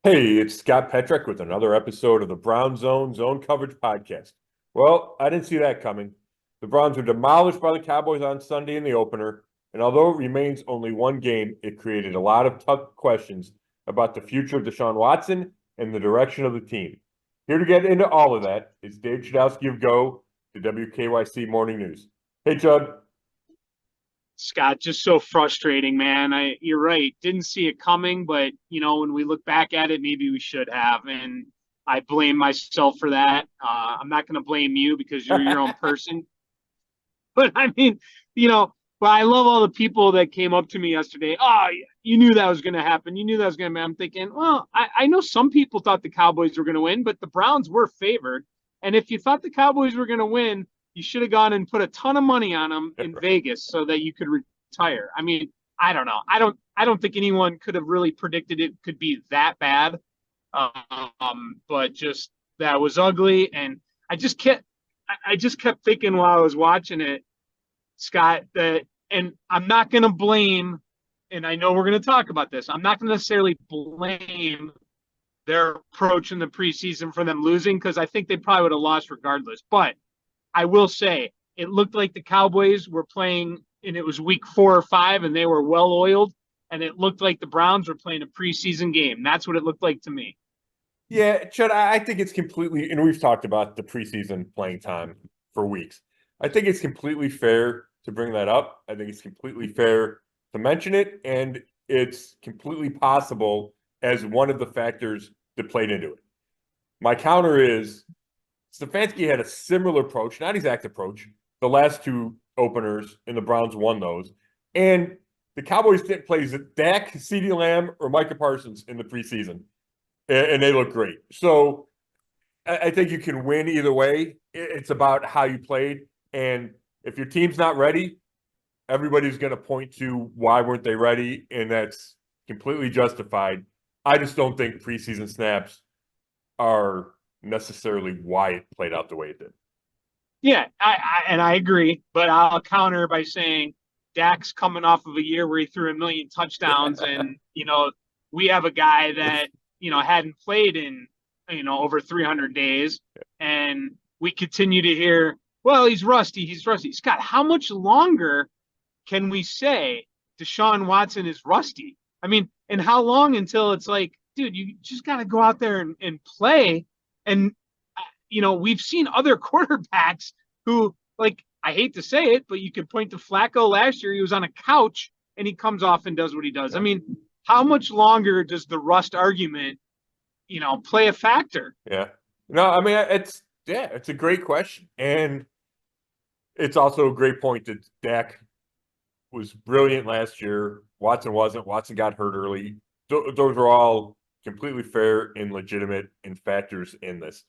Hey, it's Scott Petrak with another episode of the Brown Zone Coverage Podcast. Well, I didn't see that coming. The Browns were demolished by the Cowboys on Sunday in the opener, and although it remains only one game, it created a lot of tough questions about the future of Deshaun Watson and the direction of the team. Here to get into all of that is Dave Chudowsky of the WKYC Morning News. Hey, Chud. Scott, just so frustrating, man. You're right. Didn't see it coming, but when we look back at it, maybe we should have. And I blame myself for that. I'm not going to blame you because you're your own person. But I mean, you know, but I love all the people that came up to me yesterday. Oh, you knew that was going to happen. You knew that was going to happen. I'm thinking, well, I know some people thought the Cowboys were going to win, but the Browns were favored. And if you thought the Cowboys were going to win, you should have gone and put a ton of money on them in Vegas so that you could retire. I mean, I don't know. I don't think anyone could have really predicted it could be that bad. But just that was ugly, and I just kept thinking while I was watching it, Scott, that, and I'm not going to blame, and I know we're going to talk about this. I'm not going to necessarily blame their approach in the preseason for them losing because I think they probably would have lost regardless. But I will say it looked like the Cowboys were playing, and it was week 4 or 5, and they were well oiled, and it looked like the Browns were playing a preseason game. That's what it looked like to me. Yeah, Chud, I think it's completely, and we've talked about the preseason playing time for weeks. I think it's completely fair to bring that up. I think it's completely fair to mention it, and it's completely possible as one of the factors that played into it. My counter is Stefanski had a similar approach, not exact approach. The last two openers, and the Browns won those. And the Cowboys didn't play Dak, CeeDee Lamb, or Micah Parsons in the preseason, and they look great. So I think you can win either way. It's about how you played. And if your team's not ready, everybody's going to point to why weren't they ready, and that's completely justified. I just don't think preseason snaps are necessarily why it played out the way it did. Yeah, I agree, but I'll counter by saying Dak's coming off of a year where he threw a million touchdowns, and we have a guy that hadn't played in over 300 days, and we continue to hear, well, he's rusty, he's rusty. Scott, how much longer can we say Deshaun Watson is rusty? I mean, and how long until it's like, dude, you just got to go out there and play. And we've seen other quarterbacks who, like, I hate to say it, but you could point to Flacco last year. He was on a couch and he comes off and does what he does. I mean, how much longer does the rust argument, play a factor? Yeah. No, I mean, it's a great question. And it's also a great point that Dak was brilliant last year. Watson wasn't. Watson got hurt early. Those are all completely fair and legitimate and factors in this.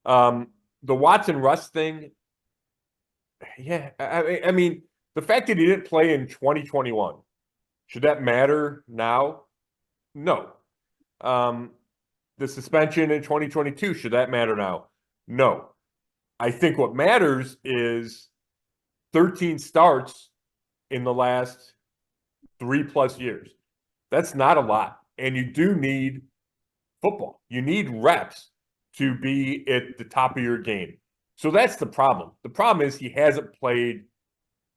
The Watson Rust thing, yeah. I mean, the fact that he didn't play in 2021, should that matter now? No. The suspension in 2022, should that matter now? No. I think what matters is 13 starts in the last 3+ years. That's not a lot. And you do need football. You need reps to be at the top of your game. So that's the problem. The problem is he hasn't played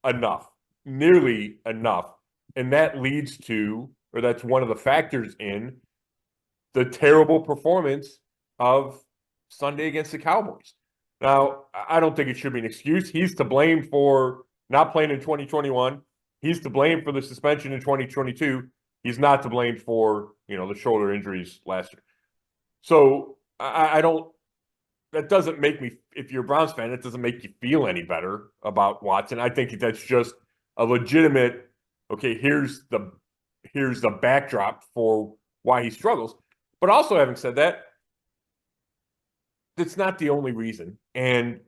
enough, nearly enough. And that leads to, or that's one of the factors in the terrible performance of Sunday against the Cowboys. Now, I don't think it should be an excuse. He's to blame for not playing in 2021. He's to blame for the suspension in 2022. He's not to blame for, the shoulder injuries last year. So I don't, that doesn't make me, if you're a Browns fan, it doesn't make you feel any better about Watson. I think that's just a legitimate, okay, here's the backdrop for why he struggles. But also, having said that, that's not the only reason. And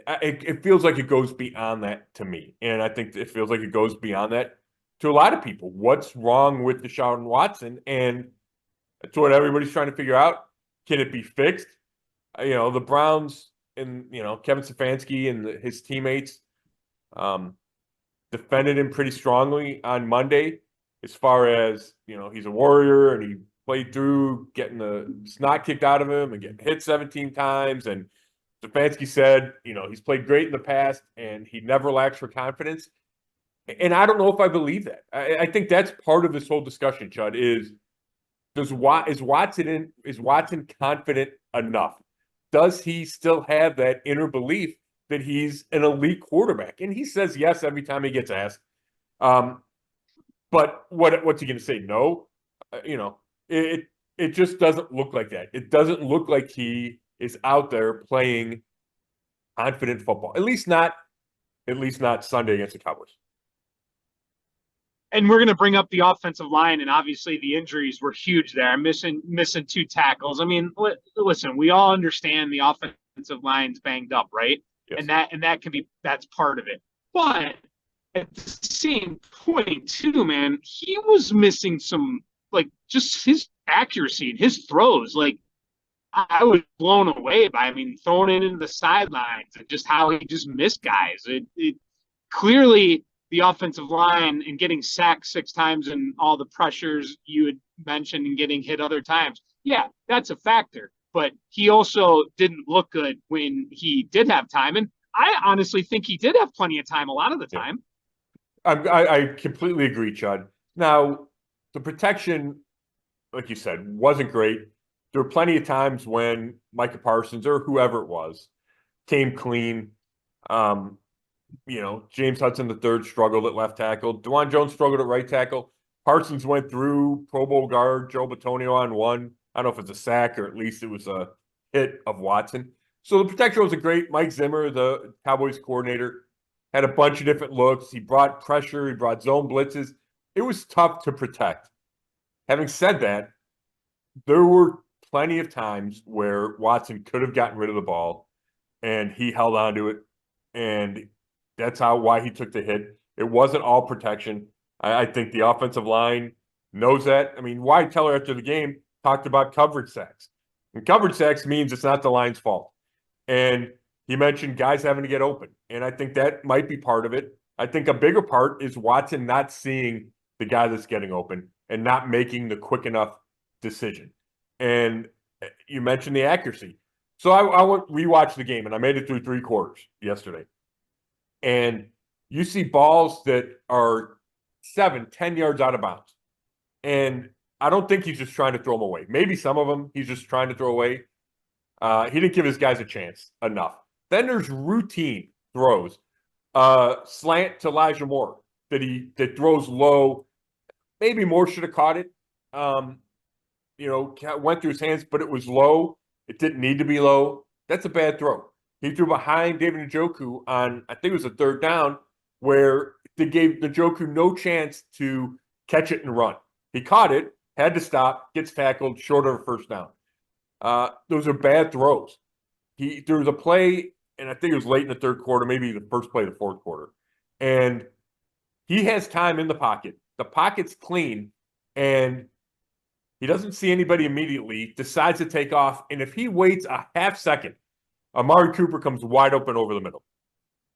it feels like it goes beyond that to me. And I think it feels like it goes beyond that to a lot of people. What's wrong with Deshaun Watson? And that's what everybody's trying to figure out. Can it be fixed? The Browns and, Kevin Stefanski and his teammates defended him pretty strongly on Monday as far as, he's a warrior and he played through getting the snot kicked out of him and getting hit 17 times. And Stefanski said, he's played great in the past and he never lacks for confidence. And I don't know if I believe that. I think that's part of this whole discussion, Chud, is Watson confident enough? Does he still have that inner belief that he's an elite quarterback? And he says yes every time he gets asked. But what's he going to say? No, it just doesn't look like that. It doesn't look like he is out there playing confident football. At least not Sunday against the Cowboys. And we're going to bring up the offensive line, and obviously the injuries were huge there. Missing 2 tackles. I mean, listen, we all understand the offensive line's banged up, right? Yes. And that's part of it. But at the same point, too, man, he was missing some, just his accuracy and his throws. I was blown away by, throwing it into the sidelines and just how he just missed guys. It clearly the offensive line and getting sacked 6 times and all the pressures you had mentioned and getting hit other times. Yeah, that's a factor. But he also didn't look good when he did have time. And I honestly think he did have plenty of time a lot of the time. I completely agree, Chud. Now, the protection, like you said, wasn't great. There were plenty of times when Micah Parsons or whoever it was came clean. James Hudson III struggled at left tackle. DeJuan Jones struggled at right tackle. Parsons went through Pro Bowl guard Joe Bitonio on one. I don't know if it's a sack or at least it was a hit of Watson. So the protection wasn't great. Mike Zimmer, the Cowboys coordinator, had a bunch of different looks. He brought pressure. He brought zone blitzes. It was tough to protect. Having said that, there were plenty of times where Watson could have gotten rid of the ball and he held on to it. And that's why he took the hit. It wasn't all protection. I think the offensive line knows that. Wyatt Teller after the game talked about coverage sacks. And coverage sacks means it's not the line's fault. And he mentioned guys having to get open. And I think that might be part of it. I think a bigger part is Watson not seeing the guy that's getting open and not making the quick enough decision. And you mentioned the accuracy. So I went rewatch the game, and I made it through 3 quarters yesterday. And you see balls that are 7-10 yards out of bounds. And I don't think he's just trying to throw them away. Maybe some of them he's just trying to throw away. He didn't give his guys a chance enough. Then there's routine throws. Slant to Elijah Moore that throws low. Maybe Moore should have caught it. Went through his hands, but it was low. It didn't need to be low. That's a bad throw. He threw behind David Njoku on, I think it was a 3rd down, where they gave Njoku no chance to catch it and run. He caught it, had to stop, gets tackled, short of a 1st down. Those are bad throws. There was a play, and I think it was late in the 3rd quarter, maybe the first play of the 4th quarter. And he has time in the pocket. The pocket's clean, and he doesn't see anybody immediately, decides to take off. And if he waits a half second, Amari Cooper comes wide open over the middle.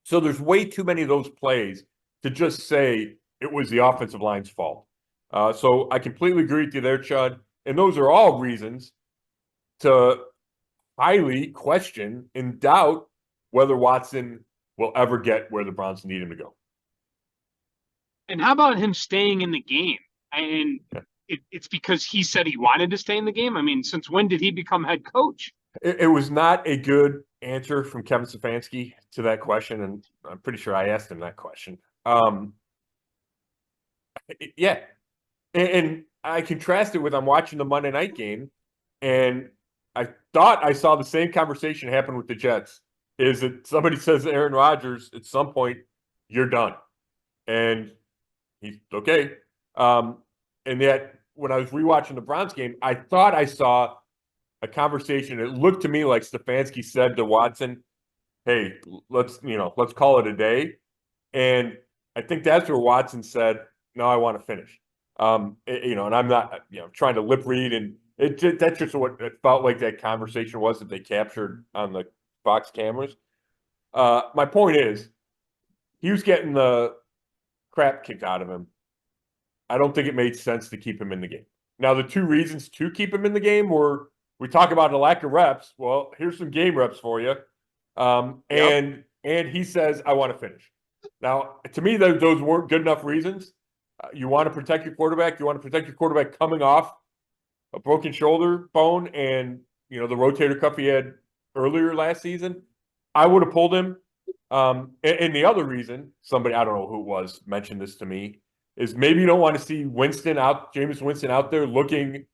So there's way too many of those plays to just say it was the offensive line's fault. So I completely agree with you there, Chud. And those are all reasons to highly question and doubt whether Watson will ever get where the Browns need him to go. And how about him staying in the game? And it's because he said he wanted to stay in the game? Since when did he become head coach? It was not a good answer from Kevin Stefanski to that question, and I'm pretty sure I asked him that question. Yeah. And I contrast it with I'm watching the Monday night game, and I thought I saw the same conversation happen with the Jets. Is that somebody says to Aaron Rodgers at some point, you're done. And he's okay. And yet, when I was rewatching the Browns game, I thought I saw a conversation. It looked to me like Stefanski said to Watson, hey, let's call it a day. And I think that's where Watson said, no, I want to finish. And I'm not, trying to lip read. And that's just what it felt like that conversation was that they captured on the Fox cameras. My point is, he was getting the crap kicked out of him. I don't think it made sense to keep him in the game. Now, the two reasons to keep him in the game were we talk about the lack of reps. Well, here's some game reps for you. And he says, I want to finish. Now, to me, those weren't good enough reasons. You want to protect your quarterback. You want to protect your quarterback coming off a broken shoulder bone and, the rotator cuff he had earlier last season. I would have pulled him. And the other reason, somebody, I don't know who it was, mentioned this to me, is maybe you don't want to see Jameis Winston out there looking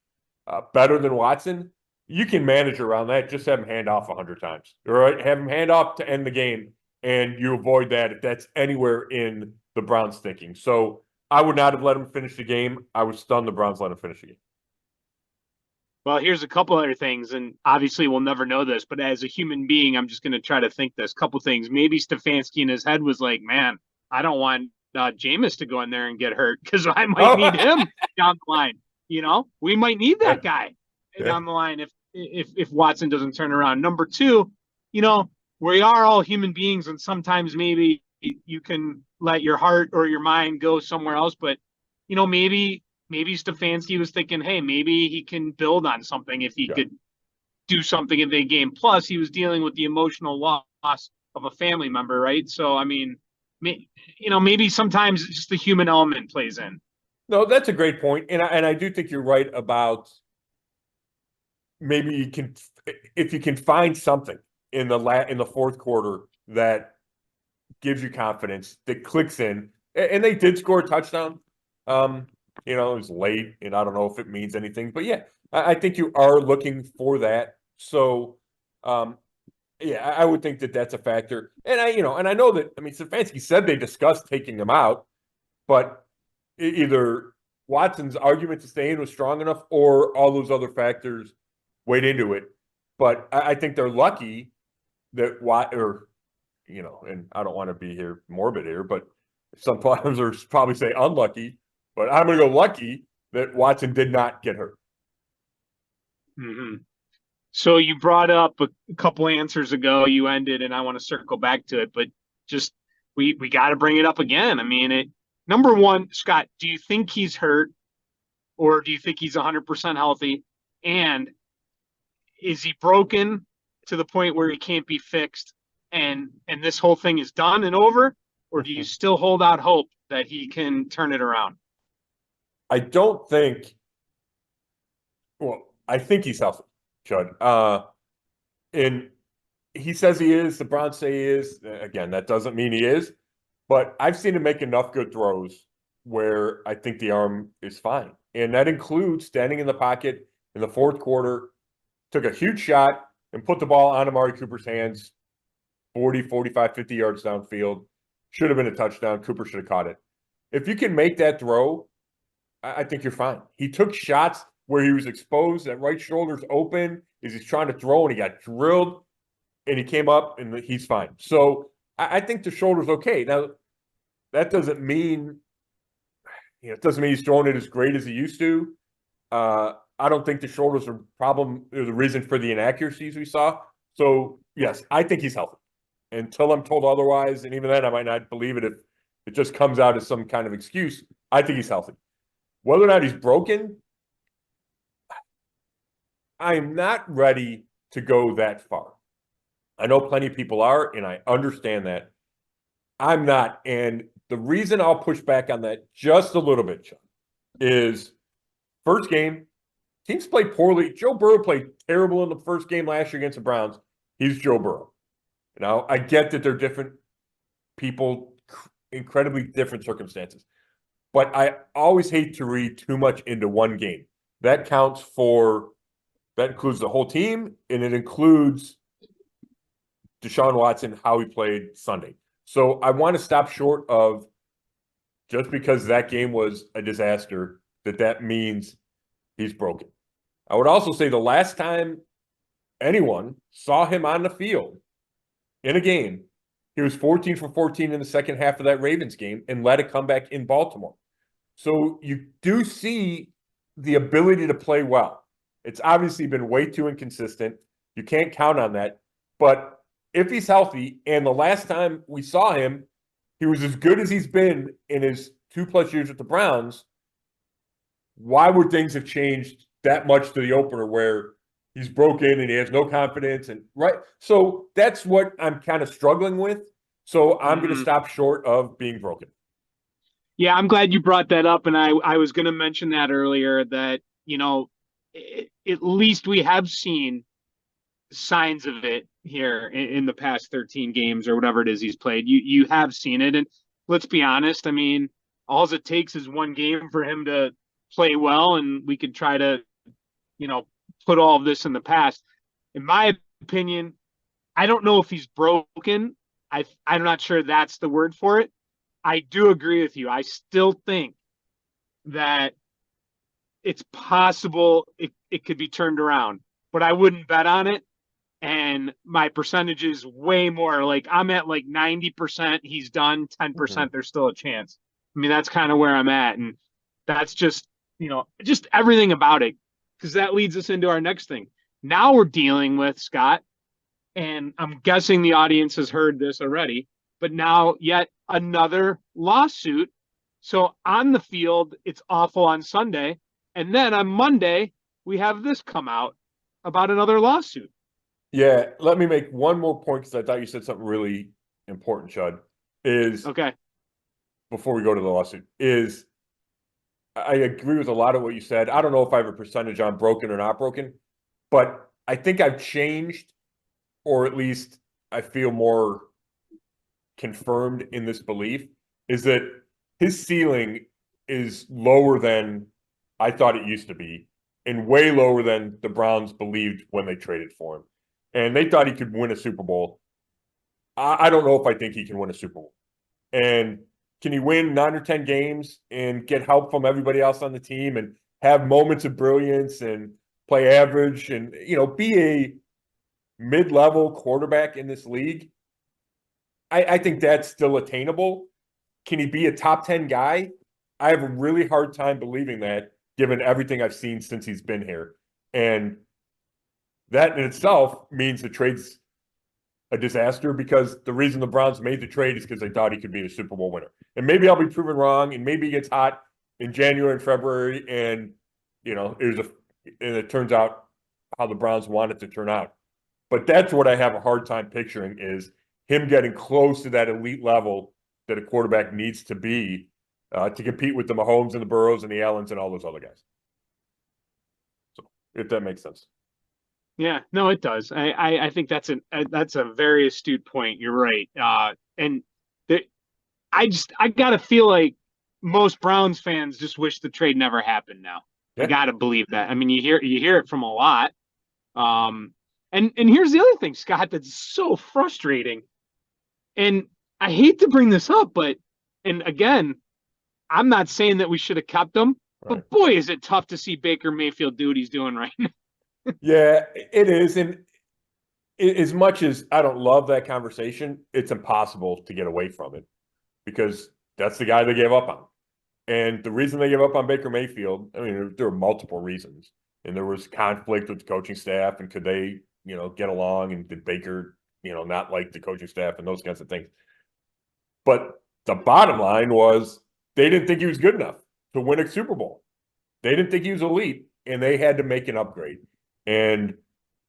better than Watson. You can manage around that. Just have him hand off 100 times. All right? Have him hand off to end the game, and you avoid that if that's anywhere in the Browns' thinking. So I would not have let him finish the game. I would stun the Browns, let him finish the game. Well, here's a couple other things, and obviously we'll never know this, but as a human being, I'm just going to try to think this. Couple things. Maybe Stefanski in his head was like, man, I don't want Jameis to go in there and get hurt because I might need him down the line. We might need that guy down the line if Watson doesn't turn around. Number two, we are all human beings, and sometimes maybe you can let your heart or your mind go somewhere else, but maybe Stefanski was thinking, hey, maybe he can build on something if he could do something in the game. Plus, he was dealing with the emotional loss of a family member, right? So, I mean, maybe sometimes just the human element plays in. No, that's a great point, and I do think you're right about maybe if you can find something in the fourth quarter that gives you confidence, that clicks in, and they did score a touchdown. It was late, and I don't know if it means anything, but yeah, I think you are looking for that. So, I would think that that's a factor. And I know that, Stefanski said they discussed taking him out, but either Watson's argument to stay in was strong enough or all those other factors weighed into it. But I think they're lucky that and I don't want to be morbid here, but sometimes there's probably say unlucky. But I'm going to go lucky that Watson did not get hurt. Mm-hmm. So you brought up a couple answers ago. You ended, and I want to circle back to it. But just we got to bring it up again. Number one, Scott, do you think he's hurt, or do you think he's 100% healthy? And is he broken to the point where he can't be fixed, and this whole thing is done and over? Or do you still hold out hope that he can turn it around? I don't think. Well, I think he's healthy, Chud. And he says he is. The Browns say he is. Again, that doesn't mean he is. But I've seen him make enough good throws where I think the arm is fine. And that includes standing in the pocket in the fourth quarter, took a huge shot and put the ball on Amari Cooper's hands 40, 45, 50 yards downfield. Should have been a touchdown. Cooper should have caught it. If you can make that throw, I think you're fine. He took shots where he was exposed, that right shoulder's open as he's trying to throw, and he got drilled, and he came up, and he's fine. So I think the shoulder's okay. Now, that doesn't mean he's throwing it as great as he used to. I don't think the shoulders are the reason for the inaccuracies we saw. So, yes, I think he's healthy. Until I'm told otherwise, and even then I might not believe it if it just comes out as some kind of excuse, I think he's healthy. Whether or not he's broken, I'm not ready to go that far. I know plenty of people are, and I understand that. I'm not. And the reason I'll push back on that just a little bit, Chuck, is first game, teams play poorly. Joe Burrow played terrible in the first game last year against the Browns. He's Joe Burrow. Now, I get that they're different people, incredibly different circumstances. But I always hate to read too much into one game. That includes the whole team, and it includes Deshaun Watson, how he played Sunday. So I want to stop short of just because that game was a disaster, that means he's broken. I would also say the last time anyone saw him on the field in a game, he was 14 for 14 in the second half of that Ravens game and led a comeback in Baltimore. So you do see the ability to play well. It's obviously been way too inconsistent. You can't count on that. But if he's healthy, and the last time we saw him, he was as good as he's been in his 2+ years with the Browns, why would things have changed that much to the opener where he's broken and he has no confidence? And right. So that's what I'm kind of struggling with. So I'm going to stop short of being broken. Yeah, I'm glad you brought that up. And I was going to mention that earlier that, at least we have seen signs of it here in the past 13 games or whatever it is he's played. You have seen it. And let's be honest. I mean, all it takes is one game for him to play well, and we could try to, put all of this in the past. In my opinion, I don't know if he's broken. I'm not sure that's the word for it. I do agree with you. I still think that it's possible it could be turned around, but I wouldn't bet on it. And my percentage is way more. Like, I'm at like 90% he's done, 10% there's still a chance. I mean, that's kind of where I'm at. And that's just, just everything about it. Because that leads us into our next thing. Now we're dealing with, Scott, and I'm guessing the audience has heard this already, but now yet another lawsuit. So on the field, it's awful on Sunday. And then on Monday, we have this come out about another lawsuit. Yeah, let me make one more point because I thought you said something really important, Chud. Okay. Before we go to the lawsuit, I agree with a lot of what you said. I don't know if I have a percentage on broken or not broken, but I think I've changed, or at least I feel more confirmed in this belief, is that his ceiling is lower than I thought it used to be and way lower than the Browns believed when they traded for him. And they thought he could win a Super Bowl. I don't know if I think he can win a Super Bowl. And can he win 9 or 10 games and get help from everybody else on the team and have moments of brilliance and play average and, be a mid-level quarterback in this league? I think that's still attainable. Can he be a top 10 guy? I have a really hard time believing that, given everything I've seen since he's been here. And that in itself means the trade's a disaster, because the reason the Browns made the trade is because they thought he could be a Super Bowl winner. And maybe I'll be proven wrong, and maybe he gets hot in January and February, and it turns out how the Browns want it to turn out. But that's what I have a hard time picturing, is him getting close to that elite level that a quarterback needs to be to compete with the Mahomes and the Burrows and the Allens and all those other guys. So, if that makes sense. Yeah, no, it does. I think that's a very astute point. You're right. And I gotta feel like most Browns fans just wish the trade never happened now. Yeah. I gotta believe that. I mean, you hear it from a lot. And here's the other thing, Scott, that's so frustrating. And I hate to bring this up, and again, I'm not saying that we should have kept him, but boy, is it tough to see Baker Mayfield do what he's doing right now. Yeah, it is. And as much as I don't love that conversation, it's impossible to get away from it, because that's the guy they gave up on. And the reason they gave up on Baker Mayfield, I mean, there were multiple reasons. And there was conflict with the coaching staff, and could they, get along, and did Baker, not like the coaching staff and those kinds of things. But the bottom line was they didn't think he was good enough to win a Super Bowl. They didn't think he was elite, and they had to make an upgrade. And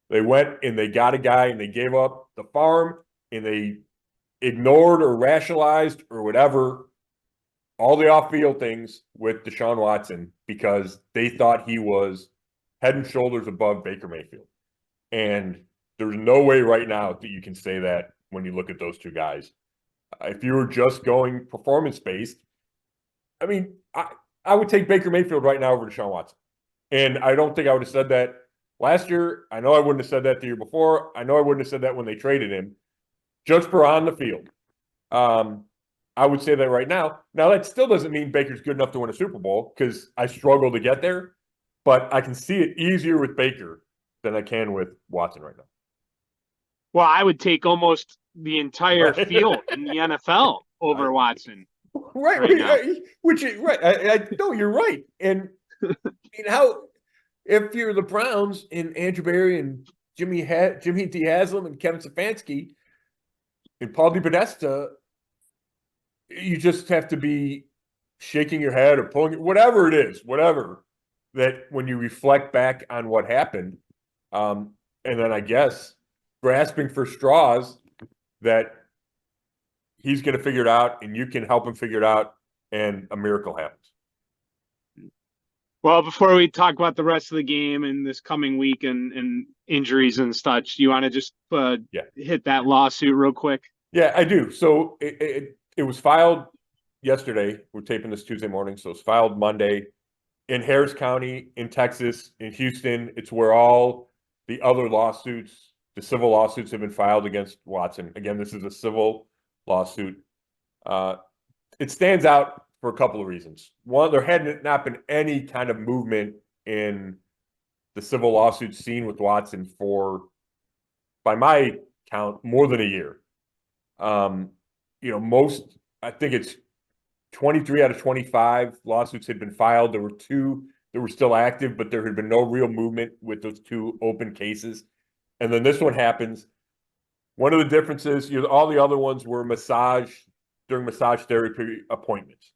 they went and they got a guy, and they gave up the farm, and they ignored or rationalized or whatever all the off-field things with Deshaun Watson, because they thought he was head and shoulders above Baker Mayfield. And there's no way right now that you can say that when you look at those two guys. If you were just going performance-based, I mean, I would take Baker Mayfield right now over Deshaun Watson. And I don't think I would have said that last year. I know I wouldn't have said that the year before. I know I wouldn't have said that when they traded him, just for on the field. I would say that right now. Now, that still doesn't mean Baker's good enough to win a Super Bowl, because I struggle to get there. But I can see it easier with Baker than I can with Watson right now. Well, I would take almost the entire field in the NFL over Watson. Right. I know you're right. And if you're the Browns and Andrew Berry and Jimmy D. Haslam and Kevin Stefanski and Paul DePodesta, you just have to be shaking your head or pulling, whatever it is, whatever. that when you reflect back on what happened, and then I guess grasping for straws that he's going to figure it out and you can help him figure it out and a miracle happens. Well, before we talk about the rest of the game and this coming week and injuries and such, do you want to just hit that lawsuit real quick? Yeah, I do. So it was filed yesterday. We're taping this Tuesday morning, so it's filed Monday in Harris County, in Texas, in Houston. It's where all the other lawsuits, the civil lawsuits, have been filed against Watson. Again, this is a civil lawsuit. It stands out for a couple of reasons. One, there had not been any kind of movement in the civil lawsuit scene with Watson for, by my count, more than a year. I think it's 23 out of 25 lawsuits had been filed. There were 2 that were still active, but there had been no real movement with those 2 open cases. And then this one happens. One of the differences, all the other ones were during massage therapy appointments.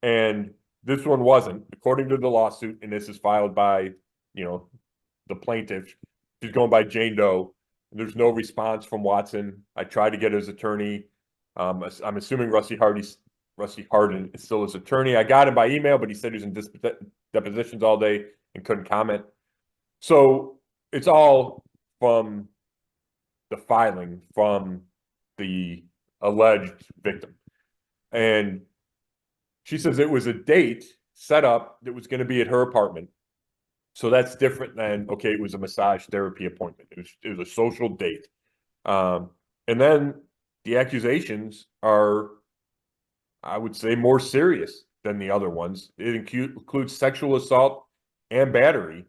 And this one wasn't, according to the lawsuit, and this is filed by, the plaintiff. She's going by Jane Doe. There's no response from Watson. I tried to get his attorney. I'm assuming Rusty Hardin is still his attorney. I got him by email, but he said he was in depositions all day and couldn't comment. So it's all from the filing from the alleged victim. And she says it was a date set up that was going to be at her apartment. So that's different than, okay, it was a massage therapy appointment. It was a social date. And then the accusations are, I would say, more serious than the other ones. It includes sexual assault and battery.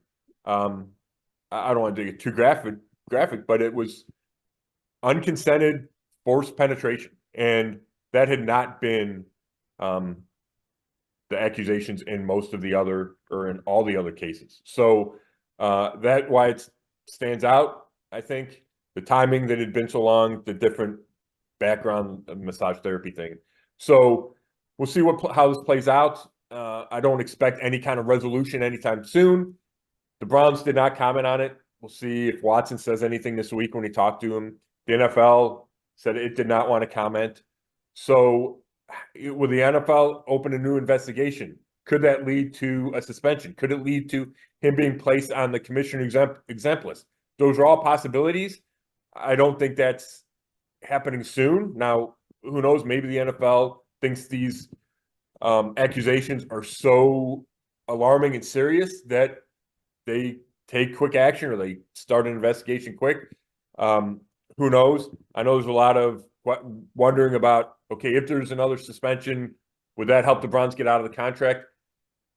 I don't want to get too graphic, but it was unconsented forced penetration. And that had not been the accusations in most of the other, or in all the other cases. So that's why it stands out, I think. The timing that had been so long, the different background massage therapy thing. So we'll see how this plays out. I don't expect any kind of resolution anytime soon. The Browns did not comment on it. We'll see if Watson says anything this week when he talked to him. The NFL said it did not want to comment. So will the NFL open a new investigation? Could that lead to a suspension? Could it lead to him being placed on the commissioner exempt list? Those are all possibilities. I don't think that's happening soon. Now, who knows? Maybe the NFL thinks these accusations are so alarming and serious that they take quick action or they start an investigation quick. Who knows? I know there's a lot of wondering about, okay, if there's another suspension, would that help the Browns get out of the contract?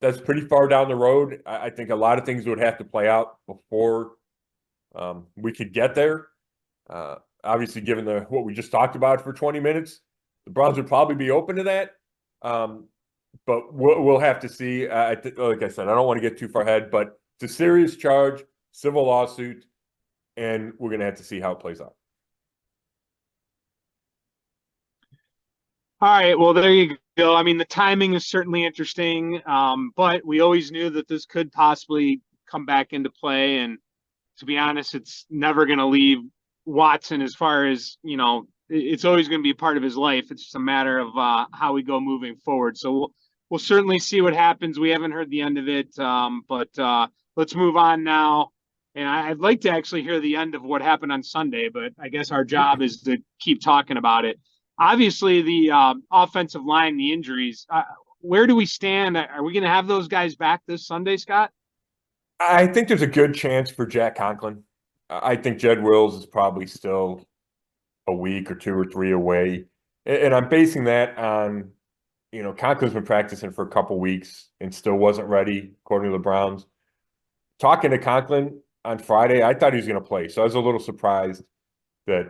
That's pretty far down the road. I think a lot of things would have to play out before we could get there. Obviously, given what we just talked about for 20 minutes, the Browns would probably be open to that. But we'll have to see. Like I said, I don't want to get too far ahead, but it's a serious charge, civil lawsuit, and we're going to have to see how it plays out. All right, well, there you go. I mean, the timing is certainly interesting, but we always knew that this could possibly come back into play. And to be honest, it's never going to leave Watson as far as, it's always going to be a part of his life. It's just a matter of how we go moving forward. So we'll certainly see what happens. We haven't heard the end of it, but let's move on now. And I'd like to actually hear the end of what happened on Sunday, but I guess our job is to keep talking about it. Obviously, the offensive line, the injuries, where do we stand? Are we going to have those guys back this Sunday, Scott? I think there's a good chance for Jack Conklin. I think Jed Wills is probably still a week or 2 or 3 away. And I'm basing that on, Conklin's been practicing for a couple weeks and still wasn't ready, according to the Browns. Talking to Conklin on Friday, I thought he was going to play. So I was a little surprised that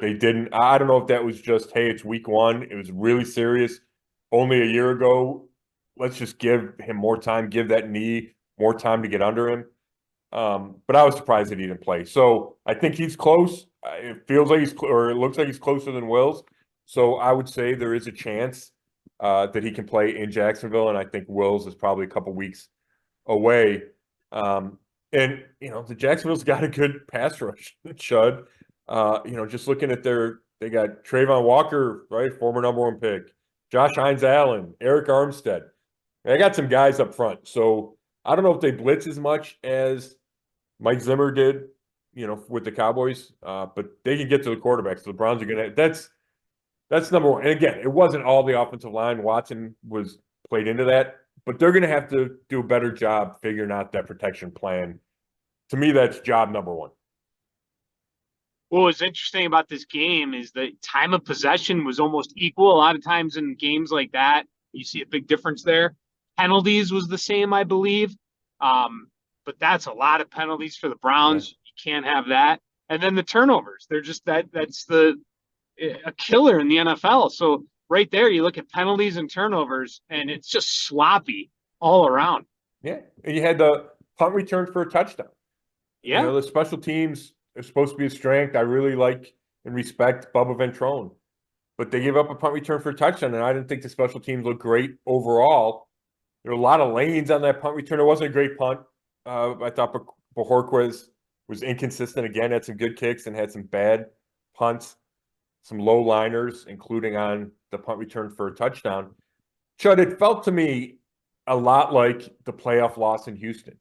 they didn't. I don't know if that was just, hey, it's week 1. It was really serious. Only a year ago. Let's just give him more time, give that knee more time to get under him. But I was surprised that he didn't play. So I think he's close. It feels like it looks like he's closer than Wills. So I would say there is a chance that he can play in Jacksonville. And I think Wills is probably a couple weeks away. And, the Jacksonville's got a good pass rush, Chud. Just looking at they got Trayvon Walker, right? Former #1 pick. Josh Hines-Allen, Eric Armstead. They got some guys up front. So I don't know if they blitz as much as Mike Zimmer did, with the Cowboys, but they can get to the quarterback. So the Browns are going to, that's number one. And again, it wasn't all the offensive line. Watson was played into that, but they're going to have to do a better job figuring out that protection plan. To me, that's job number one. What was interesting about this game is the time of possession was almost equal. A lot of times in games like that, you see a big difference there. Penalties was the same, I believe. But that's a lot of penalties for the Browns. You can't have that. And then the turnovers. They're just that's a killer in the NFL. So right there, you look at penalties and turnovers, and it's just sloppy all around. Yeah. And you had the punt return for a touchdown. Yeah. The special teams are supposed to be a strength. I really like and respect Bubba Ventrone. But they gave up a punt return for a touchdown, and I didn't think the special teams looked great overall. There were a lot of lanes on that punt return. It wasn't a great punt. I thought Bojorquez was inconsistent again, had some good kicks and had some bad punts, some low liners, including on the punt return for a touchdown. Chud, it felt to me a lot like the playoff loss in Houston.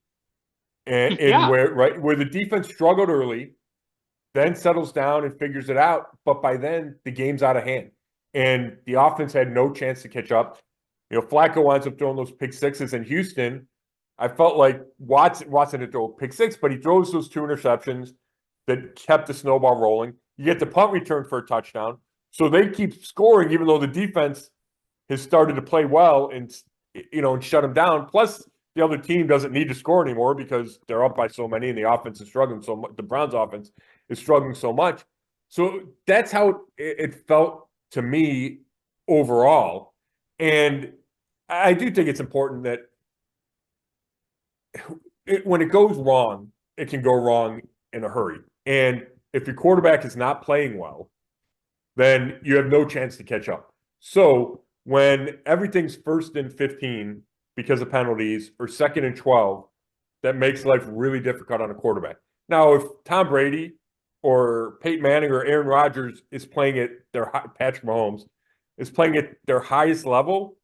And where the defense struggled early, then settles down and figures it out. But by then, the game's out of hand. And the offense had no chance to catch up. Flacco winds up throwing those pick sixes in Houston. I felt like Watson didn't throw a pick six, but he throws those 2 interceptions that kept the snowball rolling. You get the punt return for a touchdown. So they keep scoring, even though the defense has started to play well and shut them down. Plus, the other team doesn't need to score anymore because they're up by so many and the offense is struggling so much. The Browns offense is struggling so much. So that's how it felt to me overall. And I do think it's important that when it goes wrong, it can go wrong in a hurry. And if your quarterback is not playing well, then you have no chance to catch up. So when everything's 1st and 15 because of penalties or 2nd and 12, that makes life really difficult on a quarterback. Now, if Tom Brady or Peyton Manning or Aaron Rodgers is playing at Patrick Mahomes is playing at their highest level,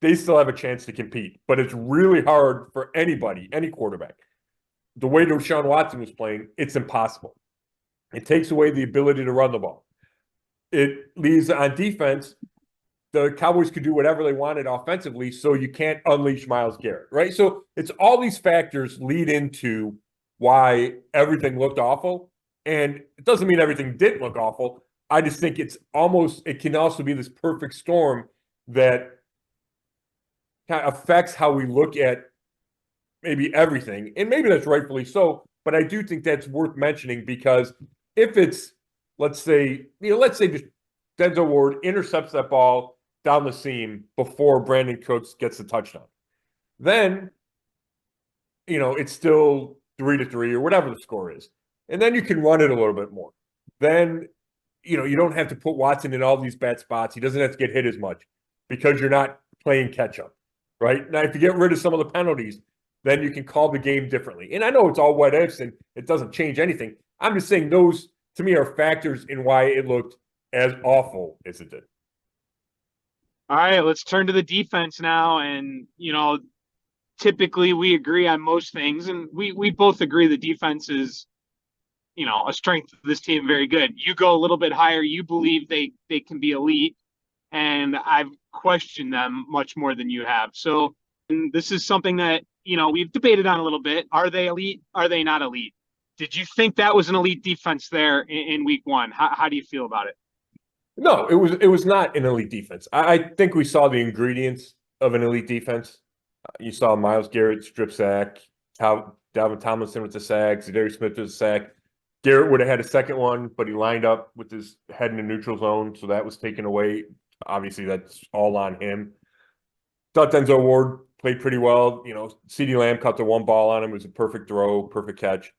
they still have a chance to compete. But it's really hard for anybody, any quarterback. The way Deshaun Watson was playing, it's impossible. It takes away the ability to run the ball. It leaves on defense, the Cowboys could do whatever they wanted offensively, so you can't unleash Myles Garrett, right? So it's all these factors lead into why everything looked awful. And it doesn't mean everything didn't look awful. I just think it can also be this perfect storm that kind of affects how we look at maybe everything. And maybe that's rightfully so, but I do think that's worth mentioning because if it's, let's say just Denzel Ward intercepts that ball down the seam before Brandon Cooks gets the touchdown, then, it's still 3-3 or whatever the score is. And then you can run it a little bit more. Then, you don't have to put Watson in all these bad spots. He doesn't have to get hit as much because you're not playing catch up, right? Now, if you get rid of some of the penalties, then you can call the game differently. And I know it's all what ifs and it doesn't change anything. I'm just saying those, to me, are factors in why it looked as awful as it did. All right, let's turn to the defense now. And, typically we agree on most things. And we both agree the defense is, a strength of this team, very good. You go a little bit higher. You believe they can be elite. And I've questioned them much more than you have. So this is something that, we've debated on a little bit. Are they elite? Are they not elite? Did you think that was an elite defense there in week 1? How do you feel about it? No, it was not an elite defense. I think we saw the ingredients of an elite defense. You saw Myles Garrett strip sack, Dalvin Tomlinson with the sack, Zadarius Smith with the sack. Garrett would have had a second one, but he lined up with his head in the neutral zone, so that was taken away. Obviously, that's all on him. Thought Denzel Ward played pretty well. CeeDee Lamb caught the one ball on him. It was a perfect throw, perfect catch.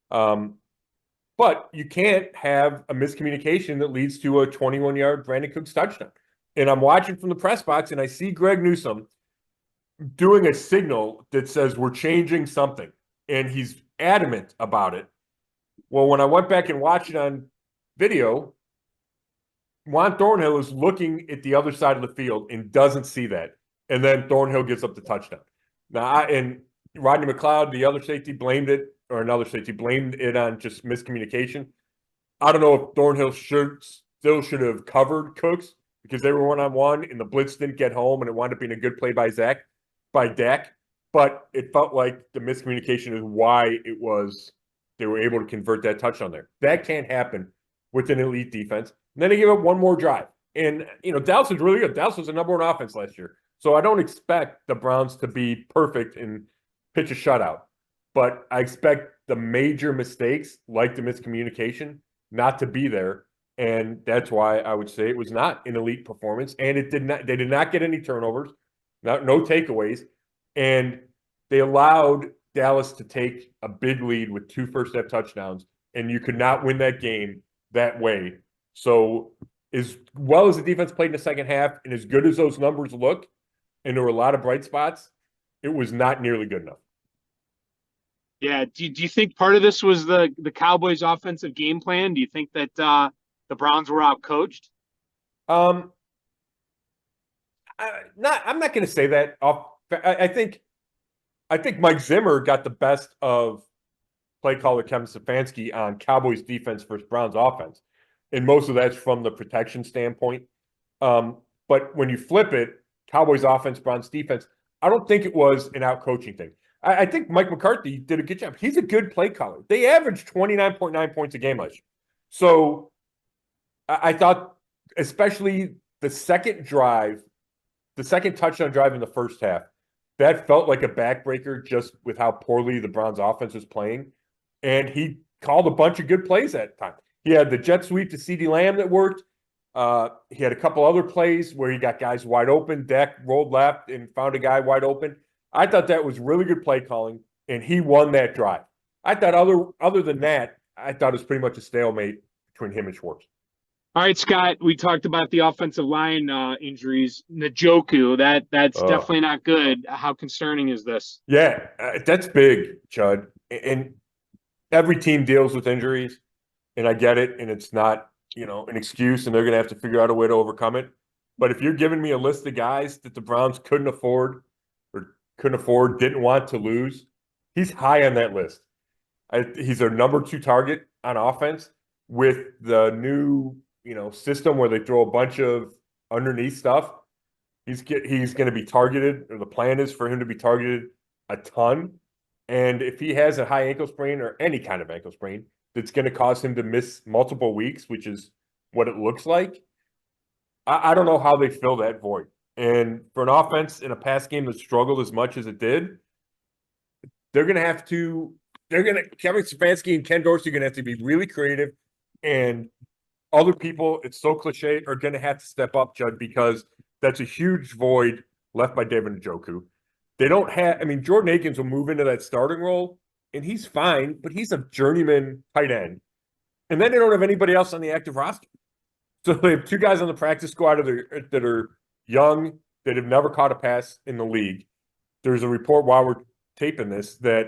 But you can't have a miscommunication that leads to a 21-yard Brandon Cooks touchdown. And I'm watching from the press box, and I see Greg Newsome doing a signal that says we're changing something. and he's adamant about it. Well, when I went back and watched it on video, Juan Thornhill is looking at the other side of the field and doesn't see that. And then Thornhill gets up the touchdown. Now, and Rodney McLeod, the other safety, blamed it, or another safety, blamed it on just miscommunication. I don't know if Thornhill still should have covered Cooks because they were one-on-one and the blitz didn't get home and it wound up being a good play by Dak. But it felt like the miscommunication is why they were able to convert that touchdown there. That can't happen with an elite defense. And then they give up one more drive. And, Dallas is really good. Dallas was the number one offense last year. So I don't expect the Browns to be perfect and pitch a shutout. But I expect the major mistakes, like the miscommunication, not to be there. And that's why I would say it was not an elite performance. And they did not get any turnovers, no takeaways. And they allowed Dallas to take a big lead with 2 first-half touchdowns. And you could not win that game that way. So as well as the defense played in the second half and as good as those numbers look, and there were a lot of bright spots, it was not nearly good enough. Yeah. Do you think part of this was the Cowboys' offensive game plan? Do you think that the Browns were outcoached? I'm not going to say that. I think Mike Zimmer got the best of play caller Kevin Stefanski on Cowboys defense versus Browns offense. And most of that's from the protection standpoint. But when you flip it, Cowboys offense, Browns defense, I don't think it was an out-coaching thing. I think Mike McCarthy did a good job. He's a good play caller. They averaged 29.9 points a game last year. So I thought, especially the second touchdown drive in the first half, that felt like a backbreaker just with how poorly the Browns offense was playing. And he called a bunch of good plays that time. He had the jet sweep to CeeDee Lamb that worked. He had a couple other plays where he got guys wide open. Dak rolled left and found a guy wide open. I thought that was really good play calling, and he won that drive. I thought other than that, I thought it was pretty much a stalemate between him and Schwartz. All right, Scott, we talked about the offensive line injuries. Njoku, that's definitely not good. How concerning is this? Yeah, that's big, Chud. And every team deals with injuries, and I get it, and it's not, an excuse, and they're going to have to figure out a way to overcome it. But if you're giving me a list of guys that the Browns couldn't afford, didn't want to lose, he's high on that list. He's their number 2 target on offense with the new, system where they throw a bunch of underneath stuff. He's going to be targeted, or the plan is for him to be targeted a ton. And if he has a high ankle sprain or any kind of ankle sprain that's going to cause him to miss multiple weeks, which is what it looks like, I don't know how they fill that void. And for an offense in a pass game that struggled as much as it did, Kevin Stefanski and Ken Dorsey are going to have to be really creative, and other people, it's so cliche, are going to have to step up, Judd, because that's a huge void left by David Njoku. They don't have, Jordan Akins will move into that starting role, and he's fine, but he's a journeyman tight end. And then they don't have anybody else on the active roster. So they have 2 guys on the practice squad that are young, that have never caught a pass in the league. There's a report while we're taping this that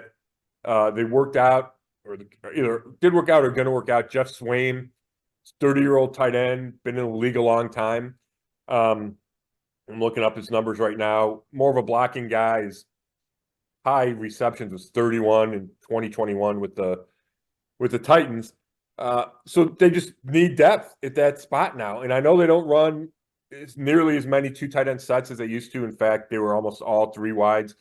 they worked out, or either did work out or going to work out. Jeff Swaim, 30-year-old tight end, been in the league a long time. I'm looking up his numbers right now. More of a blocking guy. His high receptions was 31 in 2021 with the Titans. So they just need depth at that spot now. And I know they don't run nearly as many 2 tight end sets as they used to. In fact, they were almost all 3 wides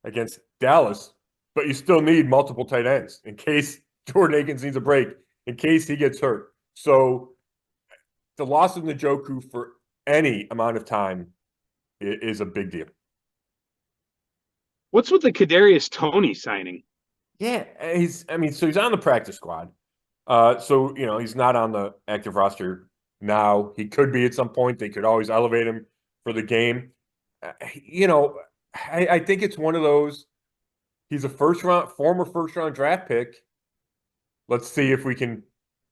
against Dallas. But you still need multiple tight ends in case Jordan Akins needs a break, in case he gets hurt. So the loss of Njoku for any amount of time is a big deal. What's with the Kadarius Toney signing? Yeah, he's on the practice squad. So, he's not on the active roster now. He could be at some point. They could always elevate him for the game. I think it's one of those, he's a former first round draft pick. Let's see if we can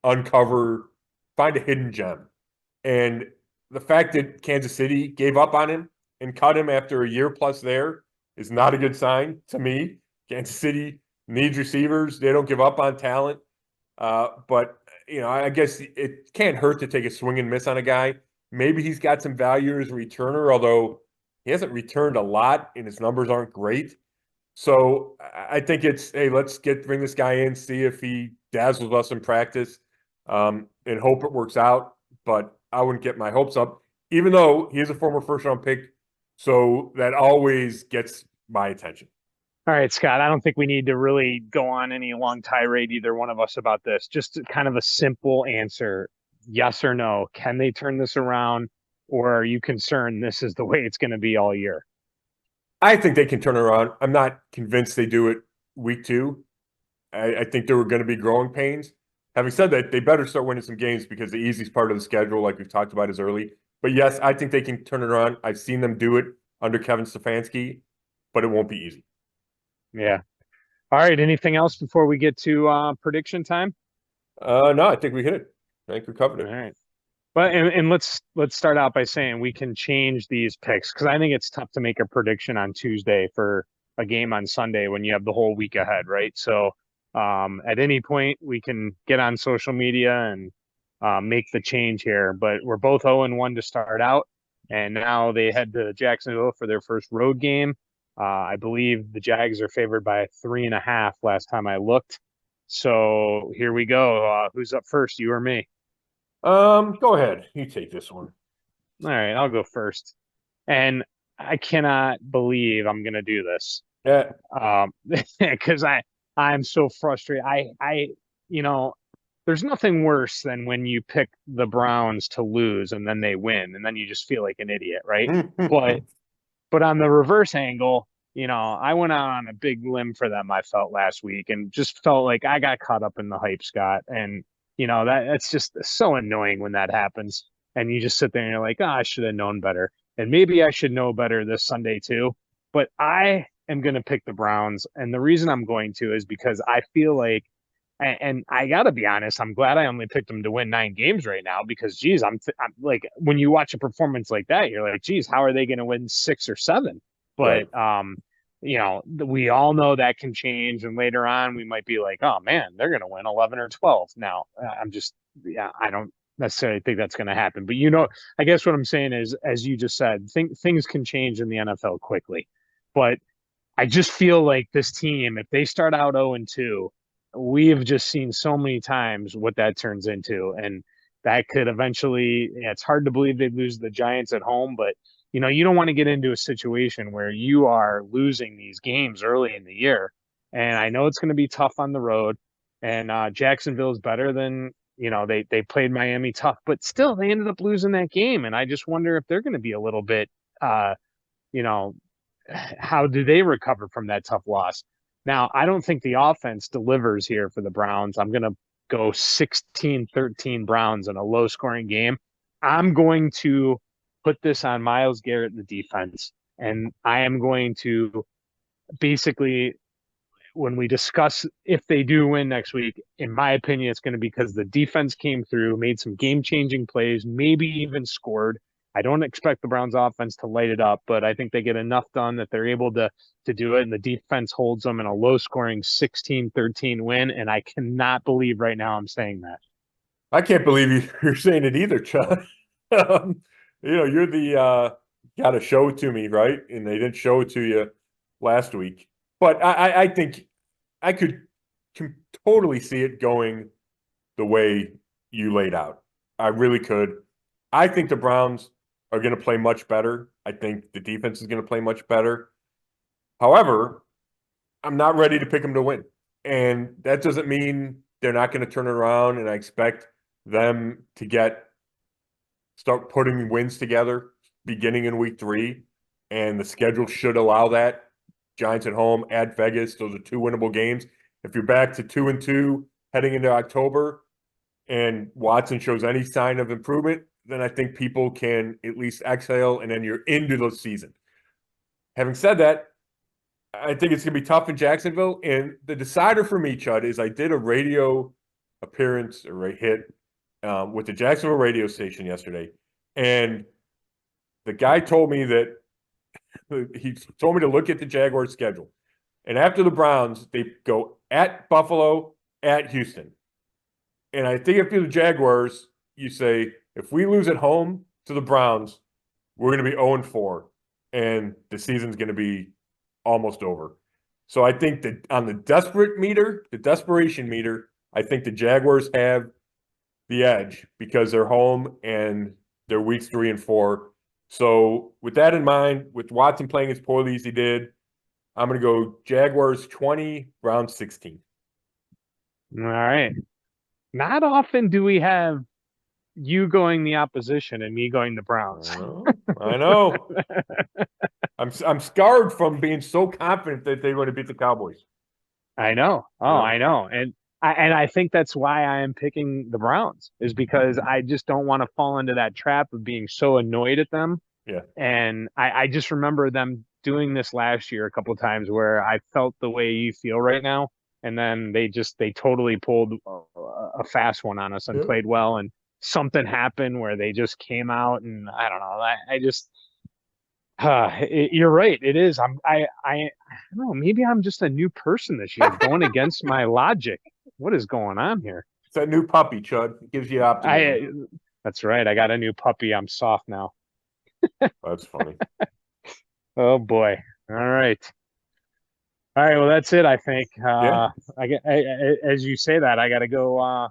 find a hidden gem. And the fact that Kansas City gave up on him and cut him after a year plus there is not a good sign to me. Kansas City needs receivers. They don't give up on talent. But, I guess it can't hurt to take a swing and miss on a guy. Maybe he's got some value as a returner, although he hasn't returned a lot and his numbers aren't great. So I think it's, hey, let's bring this guy in, see if he dazzles us in practice, and hope it works out. But I wouldn't get my hopes up, even though he is a former first-round pick. So that always gets my attention. All right, Scott, I don't think we need to really go on any long tirade, either one of us, about this. Just kind of a simple answer, yes or no. Can they turn this around, or are you concerned this is the way it's going to be all year? I think they can turn it around. I'm not convinced they do it week 2. I think there were going to be growing pains. Having said that, they better start winning some games because the easiest part of the schedule, like we've talked about, is early. But yes, I think they can turn it around. I've seen them do it under Kevin Stefanski, but it won't be easy. Yeah. All right. Anything else before we get to prediction time? No, I think we hit it. I think we covered it. All right. But and let's start out by saying we can change these picks, because I think it's tough to make a prediction on Tuesday for a game on Sunday when you have the whole week ahead, right? So at any point we can get on social media and make the change here. But we're both 0-1 to start out, and now they head to Jacksonville for their first road game. I believe the Jags are favored by 3.5 last time I looked. So here we go. Who's up first, you or me? Go ahead. You take this one. All right, I'll go first. And I cannot believe I'm going to do this. Yeah. Because I'm so frustrated. There's nothing worse than when you pick the Browns to lose and then they win, and then you just feel like an idiot, right? But on the reverse angle, I went out on a big limb for them, I felt, last week, and just felt like I got caught up in the hype, Scott. And, that's just so annoying when that happens. And you just sit there and you're like, I should have known better. And maybe I should know better this Sunday too. But I am going to pick the Browns. And the reason I'm going to is because I feel like, and I got to be honest, I'm glad I only picked them to win 9 games right now, because, geez, I'm like, when you watch a performance like that, you're like, geez, how are they going to win 6 or 7? But, right. We all know that can change. And later on, we might be like, oh, man, they're going to win 11 or 12. Now, I don't necessarily think that's going to happen. But, I guess what I'm saying is, as you just said, things can change in the NFL quickly. But I just feel like this team, if they start out 0-2, we have just seen so many times what that turns into. And that could eventually, it's hard to believe they'd lose the Giants at home, but you don't want to get into a situation where you are losing these games early in the year. And I know it's going to be tough on the road, and Jacksonville is better than, they played Miami tough, but still they ended up losing that game. And I just wonder if they're going to be a little bit, how do they recover from that tough loss? Now, I don't think the offense delivers here for the Browns. I'm going to go 16-13 Browns in a low-scoring game. I'm going to put this on Myles Garrett in the defense, and I am going to basically, when we discuss if they do win next week, in my opinion, it's going to be because the defense came through, made some game-changing plays, maybe even scored. I don't expect the Browns offense to light it up, but I think they get enough done that they're able to do it, and the defense holds them in a low-scoring 16-13 win, and I cannot believe right now I'm saying that. I can't believe you're saying it either, Chud. You're the got to show it to me, right? And they didn't show it to you last week. But I think I can totally see it going the way you laid out. I really could. I think the Browns are going to play much better. I think the defense is going to play much better. However, I'm not ready to pick them to win. And that doesn't mean they're not going to turn it around, and I expect them to start putting wins together beginning in week 3, and the schedule should allow that. Giants at home, at Vegas, those are 2 winnable games. If you're back to 2-2 heading into October and Watson shows any sign of improvement, then I think people can at least exhale, and then you're into the season. Having said that, I think it's going to be tough in Jacksonville, and the decider for me, Chud, is I did a radio appearance or a hit with the Jacksonville radio station yesterday, and the guy told me that he told me to look at the Jaguars schedule, And after the Browns, they go at Buffalo, at Houston. And I think if you're the Jaguars, you say, if we lose at home to the Browns, we're going to be 0-4, and the season's going to be almost over. So I think that on the desperation meter, I think the Jaguars have the edge because they're home and they're weeks 3 and 4. So with that in mind, with Watson playing as poorly as he did, I'm going to go Jaguars 20, Browns 16. All right. Not often do we have you going the opposition and me going the Browns. I know. I'm scarred from being so confident that they're going to beat the Cowboys. I know. Oh, Yeah. I know. And I think that's why I am picking the Browns, is because I just don't want to fall into that trap of being so annoyed at them. Yeah. And I just remember them doing this last year a couple of times where I felt the way you feel right now. And then they totally pulled a fast one on us and played well. And something happened where they just came out, and I don't know. I just you're right. It is. I don't know. Maybe I'm just a new person this year, going against my logic. What is going on here? It's that new puppy, Chud. It gives you optimism. That's right. I got a new puppy. I'm soft now. That's funny. Oh boy. All right. All right. Well, that's it. I think. As you say that, I gotta go.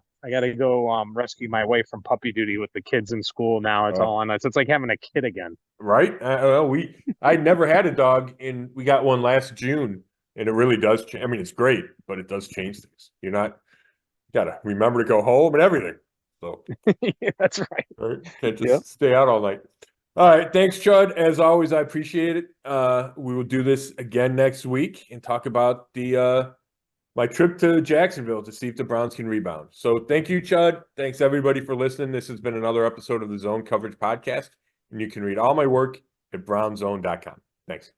Rescue my wife from puppy duty with the kids in school now. It's all on us. It's like having a kid again. Right? I never had a dog, and we got one last June, and it really does. I mean, it's great, but it does change things. You gotta remember to go home and everything. So yeah, that's right. Can't just stay out all night. All right. Thanks, Chud. As always, I appreciate it. We will do this again next week and talk about my trip to Jacksonville to see if the Browns can rebound. So thank you, Chud. Thanks, everybody, for listening. This has been another episode of the Zone Coverage Podcast, and you can read all my work at brownzone.com. Thanks.